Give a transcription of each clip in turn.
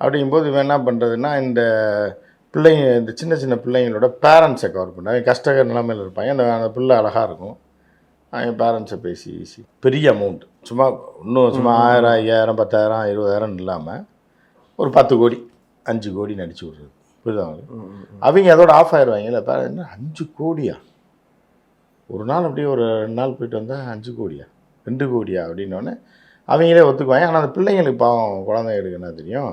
அப்படிங்கும்போது இவன் என்ன பண்ணுறதுன்னா இந்த பிள்ளைங்க இந்த சின்ன சின்ன பிள்ளைங்களோட பேரண்ட்ஸை கவர் பண்ண அவங்க கஷ்ட நிலைமையில் இருப்பாங்க. அந்த பிள்ளை அழகாக இருக்கும். அவங்க பேரண்ட்ஸை பேசி பெரிய அமௌண்ட் சும்மா சும்மா 1000 5000 10,000 20,000 இல்லாமல் ஒரு 10 கோடி 5 கோடி நடிச்சு விட்றது. புரியுதா? அவங்க அதோட ஆஃப் ஆயிடுவாங்க. இல்லை என்ன 5 கோடியா? ஒரு நாள் அப்படியே ஒரு 2 நாள் போயிட்டு வந்தால் 5 கோடியா 2 கோடியா அப்படின்னோடனே அவங்களே ஒத்துக்குவாங்க. ஆனால் அந்த பிள்ளைங்களுக்கு பாவம் குழந்தைங்களுக்கு என்ன தெரியும்,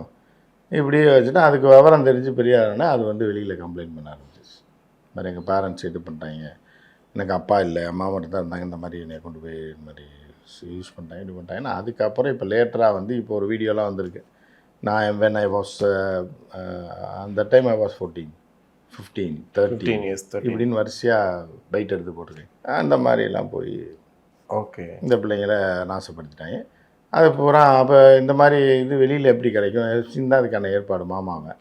இப்படியே வச்சுட்டு அதுக்கு விவரம் தெரிஞ்சு பெரிய ஆளுன்னா அது வெளியில் கம்ப்ளைண்ட் பண்ண ஆரம்பிச்சிச்சு. இந்த மாதிரி எங்கள் பேரண்ட்ஸ் இது பண்ணிட்டாங்க, எனக்கு அப்பா இல்லை அம்மா மட்டும் தான் இருந்தாங்க, இந்த மாதிரி என்னை கொண்டு போய் இந்த மாதிரி யூஸ் பண்ணிட்டாங்க இது பண்ணிட்டாங்கன்னா அதுக்கப்புறம் இப்போ லேட்டராக இப்போ ஒரு வீடியோலாம் வந்திருக்கு. நான் வென் ஐ வாஸ் அந்த டைம் ஐ வாஸ் 14 15 13 years இப்படின்னு வரிசையாக பைட் எடுத்து போட்டிருக்கேன். அந்த மாதிரிலாம் போய் ஓகே இந்த பிள்ளைங்கள நாசப்படுத்திட்டாங்க. அது பூரா அப்போ இந்த மாதிரி இது வெளியில் எப்படி கிடைக்கும் சின்ன அதுக்கான ஏற்பாடு மாமாவை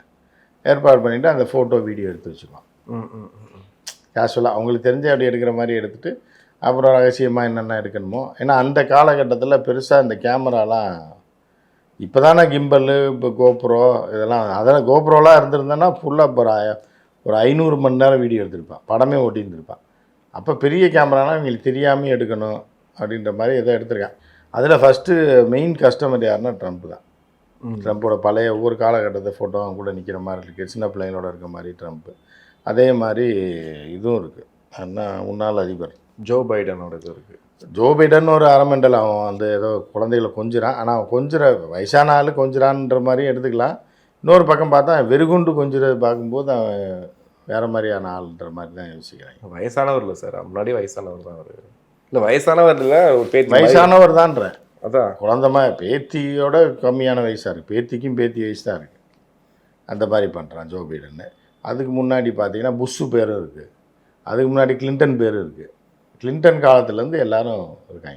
ஏற்பாடு பண்ணிவிட்டு அந்த ஃபோட்டோ வீடியோ எடுத்து வச்சுக்குவான். கேஷுவலாக அவங்களுக்கு தெரிஞ்சு அப்படி எடுக்கிற மாதிரி எடுத்துகிட்டு அப்புறம் ரகசியமாக என்னென்ன எடுக்கணுமோ. ஏன்னா அந்த காலகட்டத்தில் பெருசாக இந்த கேமராலாம் இப்போ தானே கிம்பல் இப்போ கோப்ரோ இதெல்லாம் அதெல்லாம் கோப்ரோலாம் இருந்திருந்தேன்னா ஃபுல்லாக ஒரு 500 மணி நேரம் வீடியோ எடுத்திருப்பான், படமே ஓட்டியிருந்துருப்பான். அப்போ பெரிய கேமராலாம் இவங்களுக்கு தெரியாமல் எடுக்கணும் அப்படின்ற மாதிரி எதோ எடுத்திருக்கான். அதில் ஃபஸ்ட்டு மெயின் கஸ்டமர் யாருன்னா ட்ரம்ப் தான். ட்ரம்ப்போட பழைய ஒவ்வொரு காலகட்டத்தை ஃபோட்டோ கூட நிற்கிற மாதிரி இருக்குது, சின்ன பிள்ளைங்களோட இருக்க மாதிரி ட்ரம்ப்பு. அதே மாதிரி இதுவும் இருக்குது, அண்ணா முன்னாள் அதிபர் ஜோ பைடனோட இது இருக்குது. ஜோ பைடன் ஒரு அரமெண்டல், அவன் ஏதோ குழந்தைகளை கொஞ்சிறான். ஆனால் அவன் கொஞ்சிற வயசான ஆள் கொஞ்சிறான்ற மாதிரி எடுத்துக்கலாம். இன்னொரு பக்கம் பார்த்தா வெறுகுண்டு கொஞ்சிறது பார்க்கும்போது அவன் வேறு மாதிரியான ஆளுன்ற மாதிரி தான் யோசிக்கிறாங்க. வயசானவர் இல்லை சார், முன்னாடி வயசானவர் தான் அவர். இல்லை வயசானவர் இல்லை, ஒரு பேத்தி வயசானவர் தான்றேன். அதான் குழந்தமா பேத்தியோட கம்மியான வயசாக இருக்குது, பேத்திக்கும் பேத்தி வயசு தான் இருக்குது. அந்த மாதிரி பண்ணுறான் ஜோ பைடன்னு. அதுக்கு முன்னாடி பார்த்தீங்கன்னா புஷ்ஷு பேரும் இருக்குது, அதுக்கு முன்னாடி கிளின்டன் பேரும் இருக்குது. கிளின்டன் காலத்துலேருந்து எல்லோரும் இருக்காங்க.